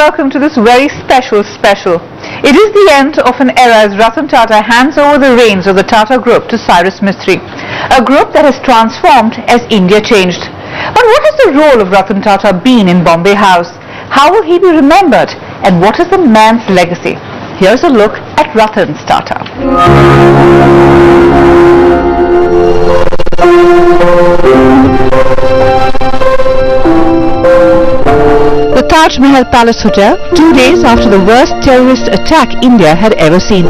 welcome to this very special. It is the end of an era as Ratan Tata hands over the reins of the Tata Group to Cyrus Mistry, a group that has transformed as India changed. But what has the role of Ratan Tata been in Bombay House? How will he be remembered? And what is the man's legacy? Here's a look at Ratan Tata. The Taj Mahal Palace Hotel, 2 days after the worst terrorist attack India had ever seen.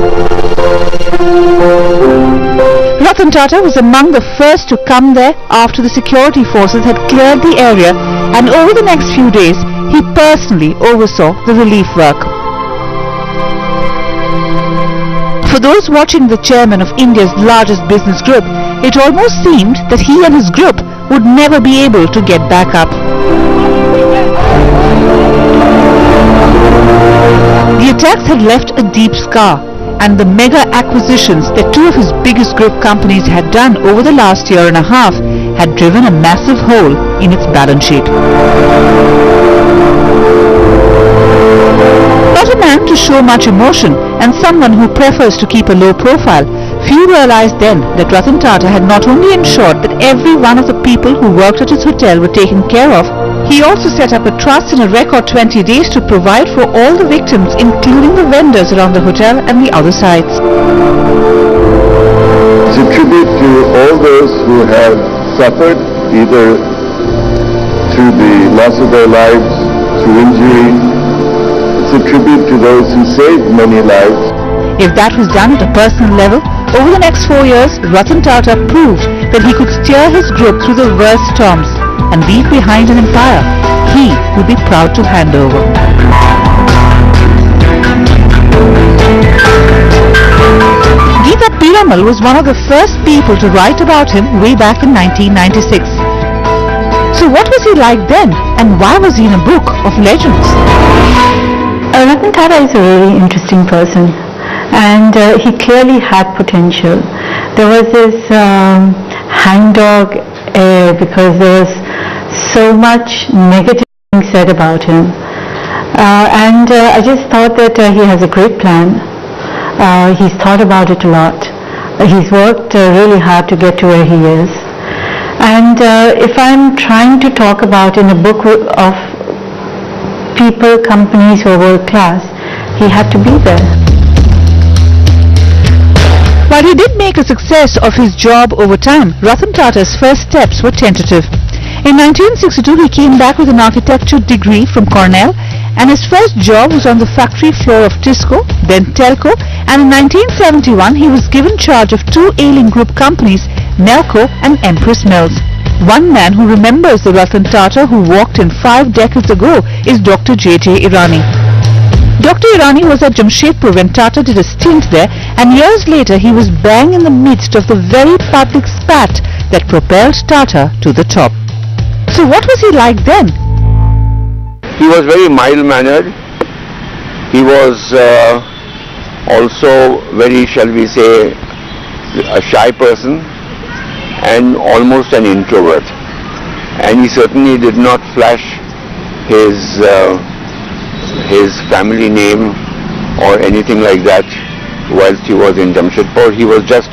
Ratan Tata was among the first to come there after the security forces had cleared the area, and over the next few days he personally oversaw the relief work. For those watching the chairman of India's largest business group, it almost seemed that he and his group would never be able to get back up. The attacks had left a deep scar, and the mega acquisitions that two of his biggest group companies had done over the last year and a half had driven a massive hole in its balance sheet. Not a man to show much emotion, and someone who prefers to keep a low profile, few realized then that Ratan Tata had not only ensured that every one of the people who worked at his hotel were taken care of, he also set up a trust in a record 20 days to provide for all the victims, including the vendors around the hotel and the other sites. It's a tribute to all those who have suffered, either through the loss of their lives, through injury. It's a tribute to those who saved many lives. If that was done at a personal level, over the next 4 years, Ratan Tata proved that he could steer his group through the worst storms and leave behind an empire he would be proud to hand over. Geeta Piramal was one of the first people to write about him way back in 1996. So what was he like then, and why was he in a book of legends? Ratan Tata is a really interesting person, and he clearly had potential. There was this hangdog air because there was so much negative things said about him, and I just thought that he has a great plan. He's thought about it a lot. He's worked really hard to get to where he is, and if I'm trying to talk about in a book of people, companies who are world class, he had to be there. While he did make a success of his job over time, Ratan Tata's first steps were tentative. In 1962, he came back with an architecture degree from Cornell, and his first job was on the factory floor of Tisco, then Telco, and in 1971 he was given charge of two ailing group companies, Nelco and Empress Mills. One man who remembers the Ratan Tata who walked in 5 decades ago is Dr. J.J. Irani. Dr. Irani was at Jamshedpur when Tata did a stint there, and years later he was bang in the midst of the very public spat that propelled Tata to the top. So what was he like then? He was very mild-mannered. He was also very, shall we say, a shy person and almost an introvert. And he certainly did not flash his family name or anything like that whilst he was in Jamshedpur. He was just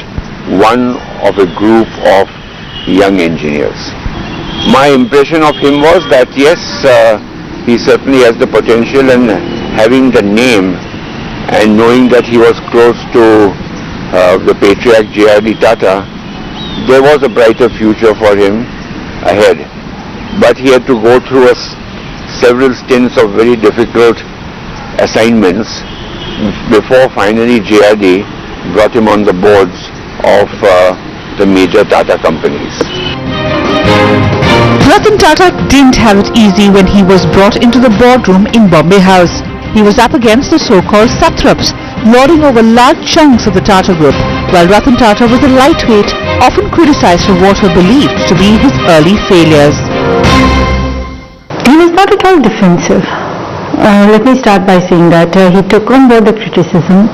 one of a group of young engineers. My impression of him was that yes, he certainly has the potential, and having the name and knowing that he was close to the patriarch J.R.D. Tata, there was a brighter future for him ahead. But he had to go through several stints of very difficult assignments before finally J.R.D. brought him on the boards of the major Tata companies. Ratan Tata didn't have it easy when he was brought into the boardroom in Bombay House. He was up against the so-called satraps, lording over large chunks of the Tata Group, while Ratan Tata was a lightweight, often criticized for what were believed to be his early failures. He was not at all defensive. Let me start by saying that he took on board the criticism,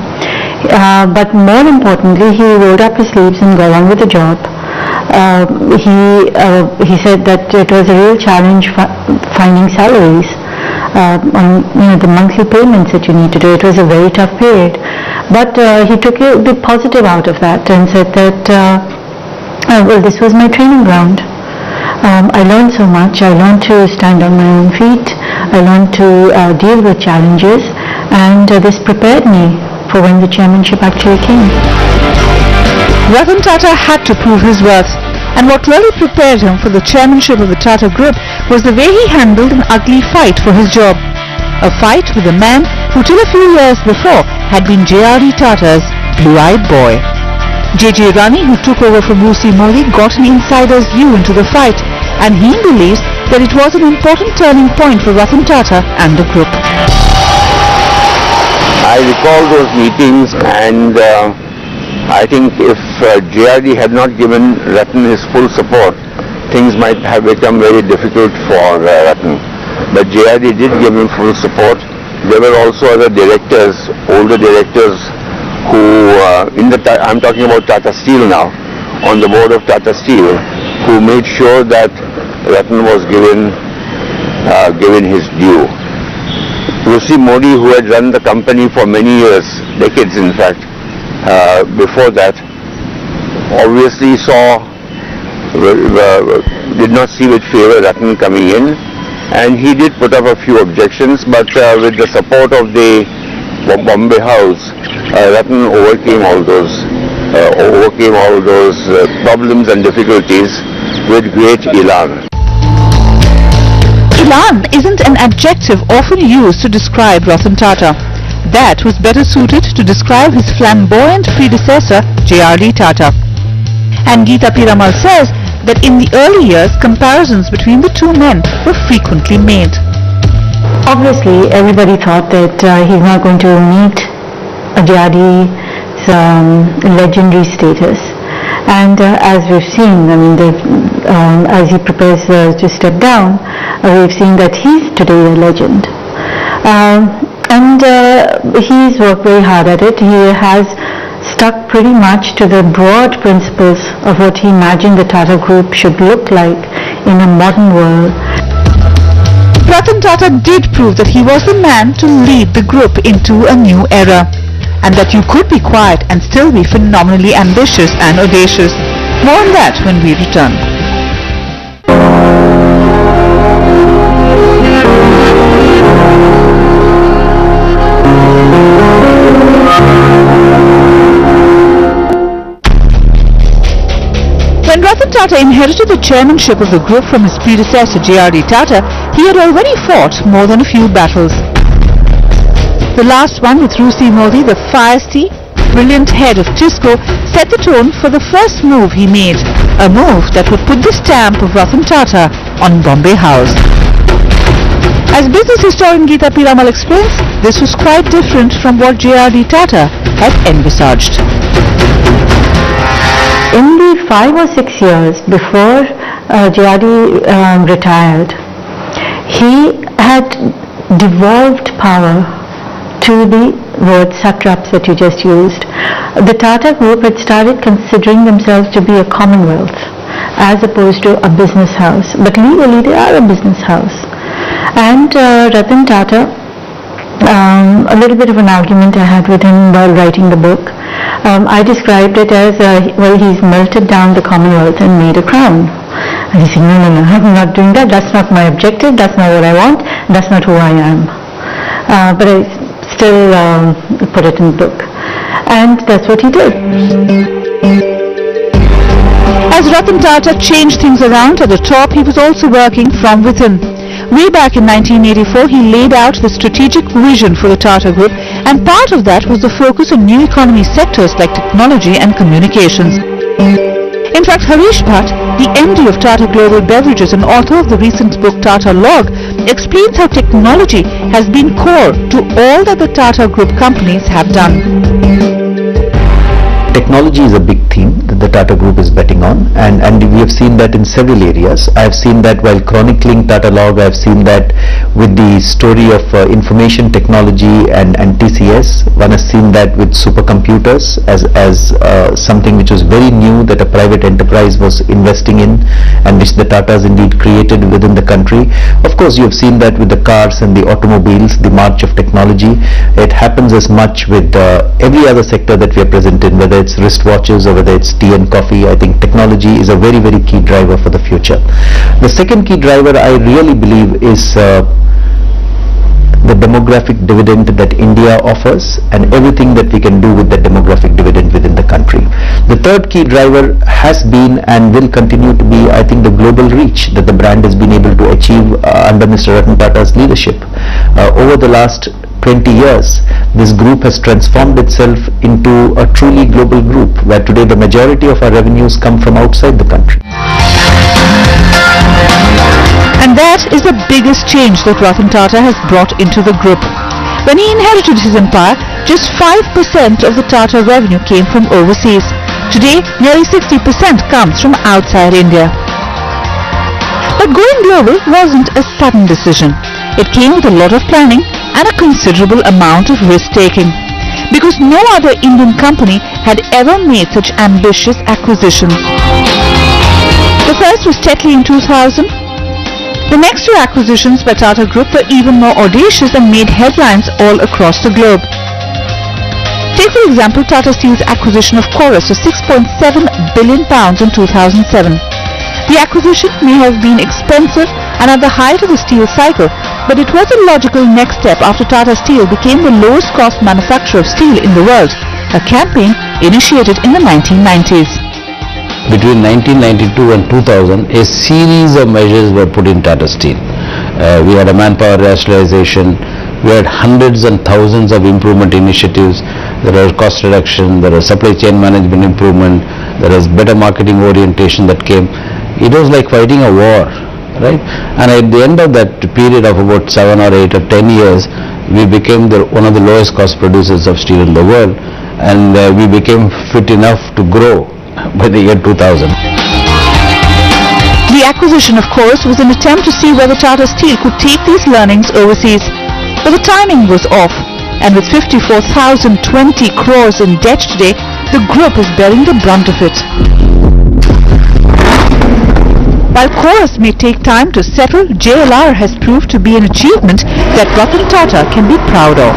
but more importantly, he rolled up his sleeves and got on with the job. He said that it was a real challenge finding salaries. on the monthly payments that you need to do. It was a very tough period. But he took the positive out of that and said that, well, this was my training ground. I learned so much. I learned to stand on my own feet. I learned to deal with challenges, and this prepared me for when the chairmanship actually came. Ratan Tata had to prove his worth, and what really prepared him for the chairmanship of the Tata Group was the way he handled an ugly fight for his job. A fight with a man who till a few years before had been J.R.D. Tata's blue-eyed boy. J.J. Rani, who took over from Rusi Modi, got an insider's view into the fight, and he believes that it was an important turning point for Ratan Tata and the group. I recall those meetings, and I think if J.R.D. had not given Ratan his full support, things might have become very difficult for Ratan. But J.R.D. did give him full support. There were also other directors, older directors, who, I'm talking about Tata Steel now, on the board of Tata Steel, who made sure that Ratan was given his due. Rusi Modi, who had run the company for many years, decades in fact, before that, obviously did not see with favor Ratan coming in, and he did put up a few objections, but with the support of the Bombay House, Ratan overcame all those problems and difficulties with great elan. Elan isn't an adjective often used to describe Ratan Tata. That was better suited to describe his flamboyant predecessor, J.R.D. Tata. And Geeta Piramal says that in the early years, comparisons between the two men were frequently made. Obviously, everybody thought that he's not going to meet J.R.D.'s legendary status. And as we've seen, as he prepares to step down, we've seen that he's today a legend. And he's worked very hard at it. He has stuck pretty much to the broad principles of what he imagined the Tata Group should look like in a modern world. Ratan Tata did prove that he was the man to lead the group into a new era, and that you could be quiet and still be phenomenally ambitious and audacious. More on that when we return. When Ratan Tata inherited the chairmanship of the group from his predecessor J.R.D. Tata, he had already fought more than a few battles. The last one with Rusi Modi, the feisty, brilliant head of Tisco, set the tone for the first move he made, a move that would put the stamp of Ratan Tata on Bombay House. As business historian Geeta Piramal explains, this was quite different from what J.R.D. Tata had envisaged. In the 5 or 6 years before J.R.D. retired, he had devolved power to the word satraps that you just used. The Tata Group had started considering themselves to be a commonwealth as opposed to a business house. But legally they are a business house. And Ratan Tata, a little bit of an argument I had with him while writing the book. I described it as, he's melted down the commonwealth and made a crown. And he said, no, I'm not doing that. That's not my objective. That's not what I want. That's not who I am. But I still put it in the book. And that's what he did. As Ratan Tata changed things around at the top, he was also working from within. Way back in 1984, he laid out the strategic vision for the Tata Group, and part of that was the focus on new economy sectors like technology and communications. In fact, Harish Bhatt, the MD of Tata Global Beverages and author of the recent book Tata Log, explains how technology has been core to all that the Tata Group companies have done. technology is a big theme that the Tata Group is betting on, and we have seen that in several areas. I have seen that while chronicling Tata Log, I have seen that with the story of information technology and TCS. One has seen that with supercomputers as something which was very new that a private enterprise was investing in, and which the Tatas indeed created within the country. Of course, you have seen that with the cars and the automobiles, the march of technology. It happens as much with every other sector that we are present in, whether it's wristwatches or whether it's tea and coffee. I think technology is a very, very key driver for the future. The second key driver I really believe is the demographic dividend that India offers and everything that we can do with that demographic dividend within the country. The third key driver has been and will continue to be, I think, the global reach that the brand has been able to achieve under Mr. Ratan Tata's leadership. Over the last 20 years, this group has transformed itself into a truly global group, where today the majority of our revenues come from outside the country. And that is the biggest change that Ratan Tata has brought into the group. When he inherited his empire, just 5% of the Tata revenue came from overseas. Today, nearly 60% comes from outside India. But going global wasn't a sudden decision. It came with a lot of planning and a considerable amount of risk-taking, because no other Indian company had ever made such ambitious acquisitions. The first was Tetley in 2000. The next two acquisitions by Tata Group were even more audacious and made headlines all across the globe. Take for example Tata Steel's acquisition of Chorus for £6.7 billion in 2007. The acquisition may have been expensive and at the height of the steel cycle, but it was a logical next step after Tata Steel became the lowest cost manufacturer of steel in the world, a campaign initiated in the 1990s. Between 1992 and 2000, a series of measures were put in Tata Steel. We had a manpower rationalization, we had hundreds and thousands of improvement initiatives. There was cost reduction, there was supply chain management improvement, there was better marketing orientation that came. It was like fighting a war, right? And at the end of that period of about 7 or 8 or 10 years, we became one of the lowest cost producers of steel in the world, and we became fit enough to grow by the year 2000. The acquisition of Chorus was an attempt to see whether Tata Steel could take these learnings overseas. But the timing was off, and with 54,020 crores in debt today, the group is bearing the brunt of it. While Chorus may take time to settle, JLR has proved to be an achievement that Ratan Tata can be proud of,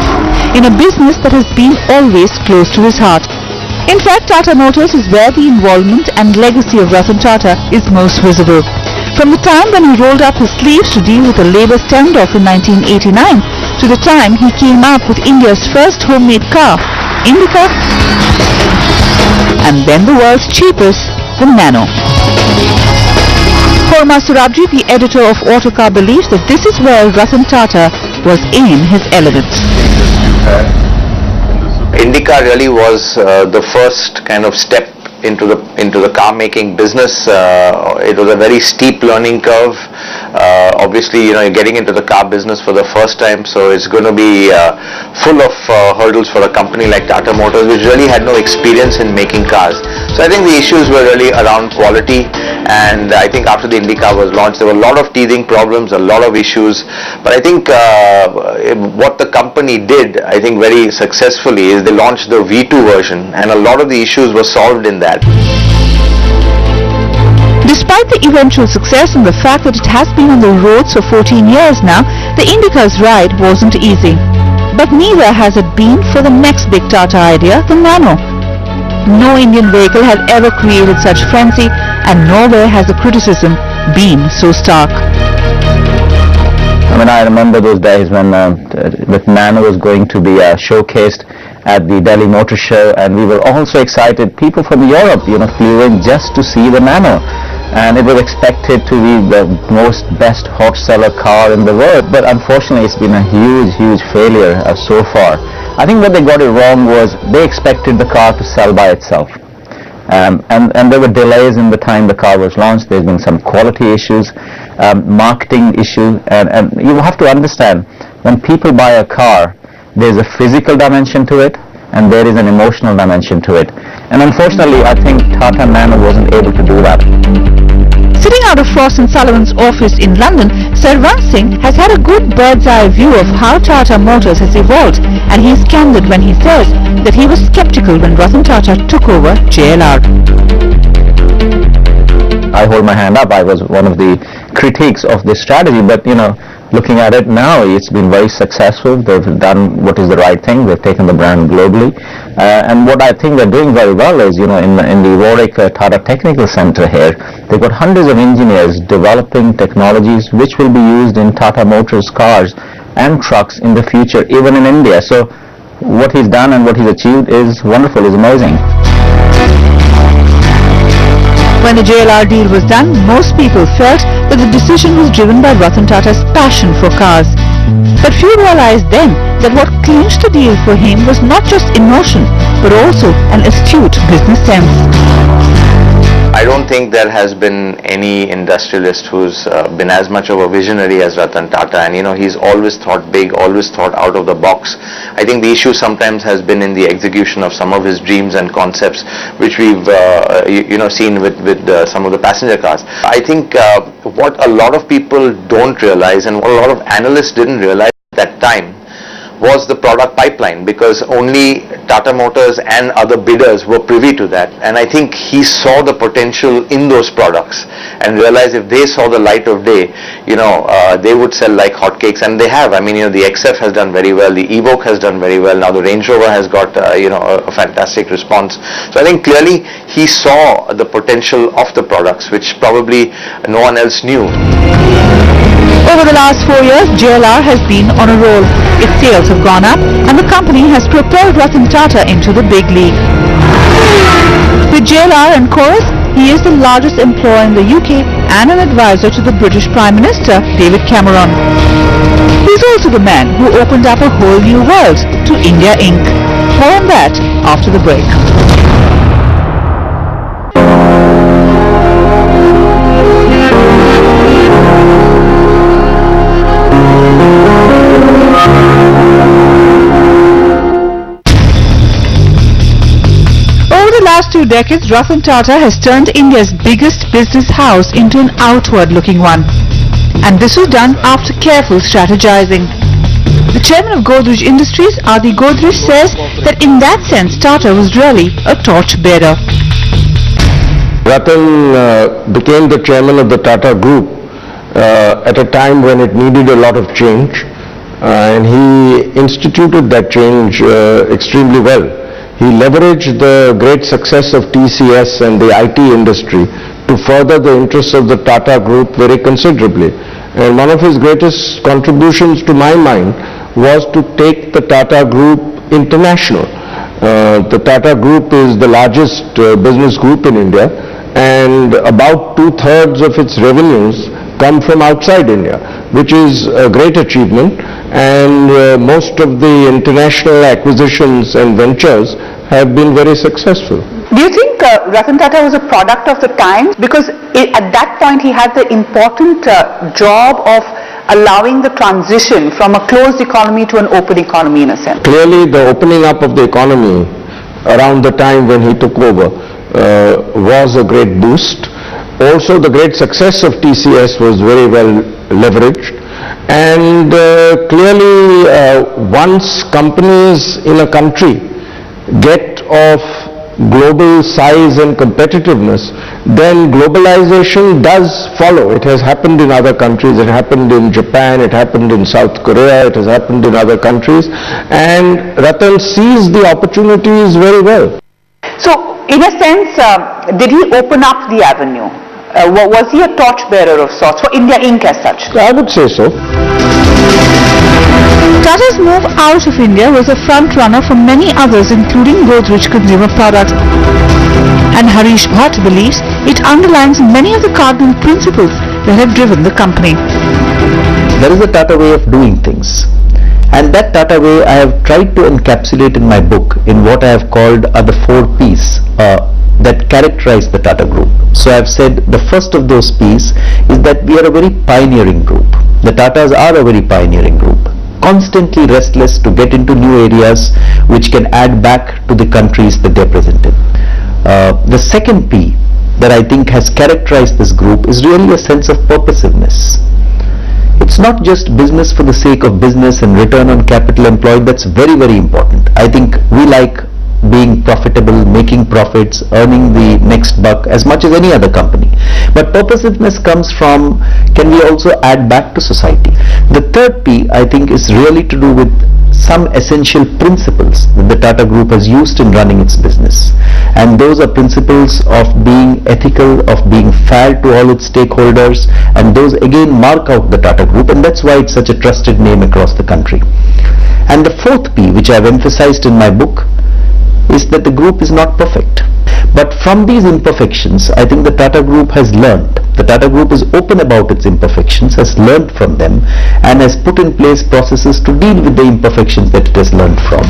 in a business that has been always close to his heart. In fact, Tata Motors is where the involvement and legacy of Ratan Tata is most visible. From the time when he rolled up his sleeves to deal with a labour standoff in 1989, to the time he came up with India's first homemade car, Indica, and then the world's cheapest, the Nano. Horma Surabji, the editor of Autocar, believes that this is where Ratan Tata was in his element. Indica really was the first kind of step into the car making business. It was a very steep learning curve. Obviously, you're getting into the car business for the first time, so it's going to be full of hurdles for a company like Tata Motors, which really had no experience in making cars. So I think the issues were really around quality, and I think after the Indica was launched, there were a lot of teething problems, a lot of issues. But I think what the company did, I think very successfully, is they launched the V2 version, and a lot of the issues were solved in that. Despite the eventual success and the fact that it has been on the roads for 14 years now, the Indica's ride wasn't easy. But neither has it been for the next big Tata idea, the Nano. No Indian vehicle has ever created such frenzy, and nowhere has the criticism been so stark. I remember those days when the Nano was going to be showcased at the Delhi Motor Show, and we were all so excited. People from Europe, flew in just to see the Nano, and it was expected to be the best hot seller car in the world. But unfortunately, it's been a huge failure so far. I think what they got it wrong was they expected the car to sell by itself. And there were delays in the time the car was launched. There's been some quality issues, marketing issue, and you have to understand, when people buy a car, there's a physical dimension to it, and there is an emotional dimension to it. And unfortunately, I think Tata Nano wasn't able to do that. Sitting out of Frost & Sullivan's office in London, Sarwan Singh has had a good bird's-eye view of how Tata Motors has evolved, and he's candid when he says that he was skeptical when Ratan Tata took over JLR. I hold my hand up. I was one of the critiques of this strategy, but looking at it now, it's been very successful. They've done what is the right thing. They've taken the brand globally, and what I think they're doing very well is, in the Warwick Tata Technical Center here, they've got hundreds of engineers developing technologies which will be used in Tata Motors cars and trucks in the future, even in India. So what he's done and what he's achieved is wonderful, is amazing. When the JLR deal was done, most people felt that the decision was driven by Ratan Tata's passion for cars. But few realized then that what clinched the deal for him was not just emotion, but also an astute business sense. I don't think there has been any industrialist who's been as much of a visionary as Ratan Tata, and he's always thought big, always thought out of the box. I think the issue sometimes has been in the execution of some of his dreams and concepts, which we've seen with some of the passenger cars. I think what a lot of people don't realize, and what a lot of analysts didn't realize at that time, was the product pipeline, because only Tata Motors and other bidders were privy to that, and I think he saw the potential in those products and realized if they saw the light of day, they would sell like hotcakes, and they have. I mean, the XF has done very well, the Evoque has done very well, now the Range Rover has got a fantastic response. So I think clearly he saw the potential of the products, which probably no one else knew. Over the last 4 years, JLR has been on a roll. Its sales have gone up, and the company has propelled Ratan Tata into the big league. With JLR and Chorus, he is the largest employer in the UK and an advisor to the British Prime Minister, David Cameron. He's also the man who opened up a whole new world to India Inc. More on that after the break. Last 2 decades, Ratan Tata has turned India's biggest business house into an outward-looking one. And this was done after careful strategizing. The chairman of Godrej Industries, Adi Godrej, says that in that sense, Tata was really a torch-bearer. Ratan became the chairman of the Tata Group at a time when it needed a lot of change, and he instituted that change extremely well. He leveraged the great success of TCS and the IT industry to further the interests of the Tata Group very considerably. And one of his greatest contributions to my mind was to take the Tata Group international. The Tata Group is the largest business group in India, and about 2/3 of its revenues come from outside India, which is a great achievement, and most of the international acquisitions and ventures have been very successful. Do you think Ratan Tata was a product of the times? Because at that point he had the important job of allowing the transition from a closed economy to an open economy in a sense. Clearly the opening up of the economy around the time when he took over was a great boost. Also the great success of TCS was very well leveraged, and clearly once companies in a country get of global size and competitiveness, then globalization does follow. It has happened in other countries, it happened in Japan, it happened in South Korea, it has happened in other countries, and Ratan seized the opportunities very well. So in a sense, did he open up the avenue? Was he a torchbearer of sorts for India Inc. as such? I would say so. Tata's move out of India was a front runner for many others, including Godrej Consumer Products. And Harish Bhatt believes it underlines many of the cardinal principles that have driven the company. There is a Tata way of doing things. And that Tata way I have tried to encapsulate in my book in what I have called the 4 P's that characterize the Tata Group. So I have said the first of those P's is that we are a very pioneering group. The Tatas are a very pioneering group. constantly restless to get into new areas which can add back to the countries that they're present in. The second P that I think has characterized this group is really a sense of purposiveness. It's not just business for the sake of business and return on capital employed. That's very, very important. I think we like being profitable, making profits, earning the next buck as much as any other company. But purposiveness comes from, can we also add back to society? The third P, I think, is really to do with some essential principles that the Tata Group has used in running its business. And those are principles of being ethical, of being fair to all its stakeholders, and those again mark out the Tata Group, and that's why it's such a trusted name across the country. And the fourth P, which I've emphasized in my book, is that the group is not perfect. But from these imperfections, I think the Tata Group has learned. The Tata Group is open about its imperfections, has learned from them, and has put in place processes to deal with the imperfections that it has learned from.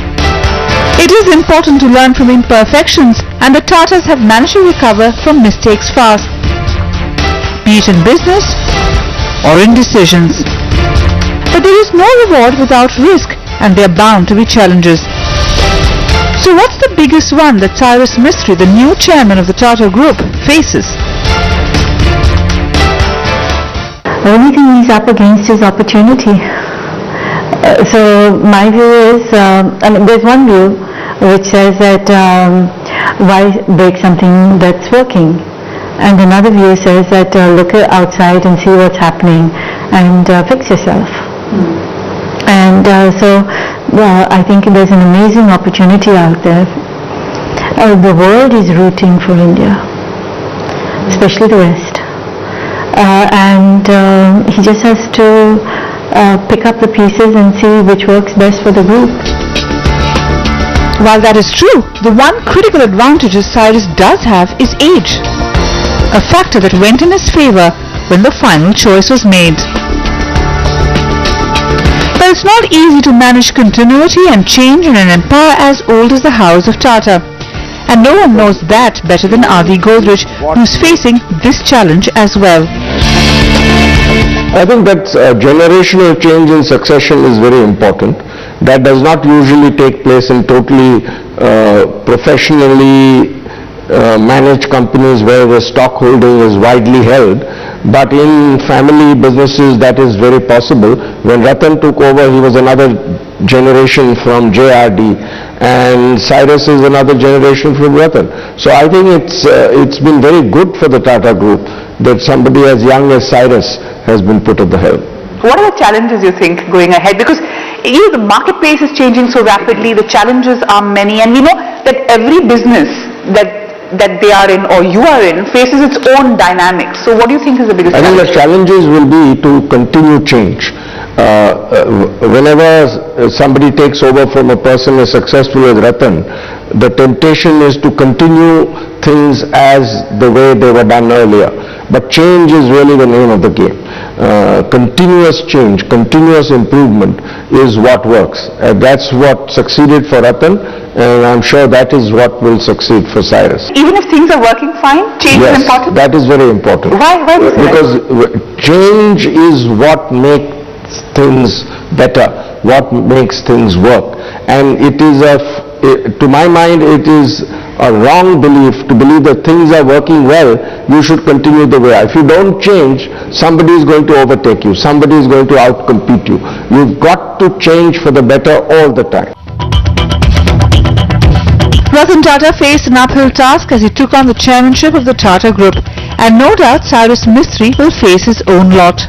It is important to learn from imperfections, and the Tatas have managed to recover from mistakes fast, be it in business or in decisions. But there is no reward without risk, and there are bound to be challenges. So what's the biggest one that Cyrus Mistry, the new chairman of the Tata Group, faces? The only thing he's up against is opportunity. So my view is, there's one view which says that why break something that's working? And another view says that look outside and see what's happening and fix yourself. And so I think there's an amazing opportunity out there. The world is rooting for India, especially the West. And he just has to pick up the pieces and see which works best for the group. While that is true, the one critical advantage Cyrus does have is age, a factor that went in his favor when the final choice was made. But it's not easy to manage continuity and change in an empire as old as the house of Tata. And no one knows that better than Adi Godrej, who's facing this challenge as well. I think that generational change in succession is very important. That does not usually take place in totally professionally managed companies where the stock holding is widely held. But in family businesses that is very possible. When Ratan took over, he was another generation from JRD, and Cyrus is another generation from Ratan. So I think it's been very good for the Tata Group that somebody as young as Cyrus has been put at the helm. What are the challenges you think going ahead? Because the marketplace is changing so rapidly, the challenges are many, and we know that every business that they are in or you are in faces its own dynamics. So what do you think is the biggest challenge? I think the challenges will be to continue change. Whenever somebody takes over from a person as successful as Ratan, the temptation is to continue things as the way they were done earlier. But change is really the name of the game. Continuous change, continuous improvement is what works. That's what succeeded for Ratan, and I'm sure that is what will succeed for Cyrus. Even if things are working fine, change is important? That is very important. Why do you say Because change is what makes things better, what makes things work. And it is to my mind, it is a wrong belief to believe that things are working well, you should continue the way. If you don't change, somebody is going to overtake you, somebody is going to outcompete you. You've got to change for the better all the time. Ratan Tata faced an uphill task as he took on the chairmanship of the Tata Group, and no doubt Cyrus Mistry will face his own lot.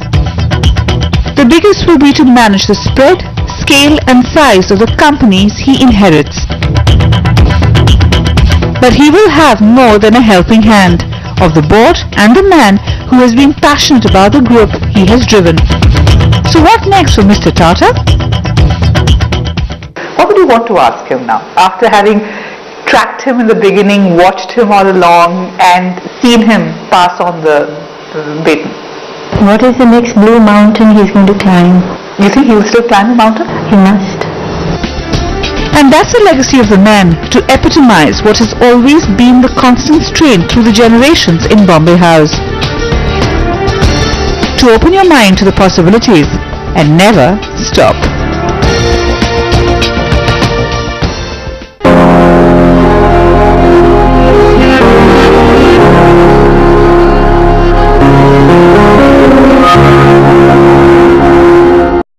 The biggest will be to manage the spread, scale and size of the companies he inherits. But he will have more than a helping hand of the board and the man who has been passionate about the group he has driven. So what next for Mr. Tata? What would you want to ask him now, after having tracked him in the beginning, watched him all along and seen him pass on the baton? What is the next blue mountain he's going to climb? You think he will still climb the mountain? He must. And that's the legacy of the man, to epitomize what has always been the constant strain through the generations in Bombay House. To open your mind to the possibilities and never stop.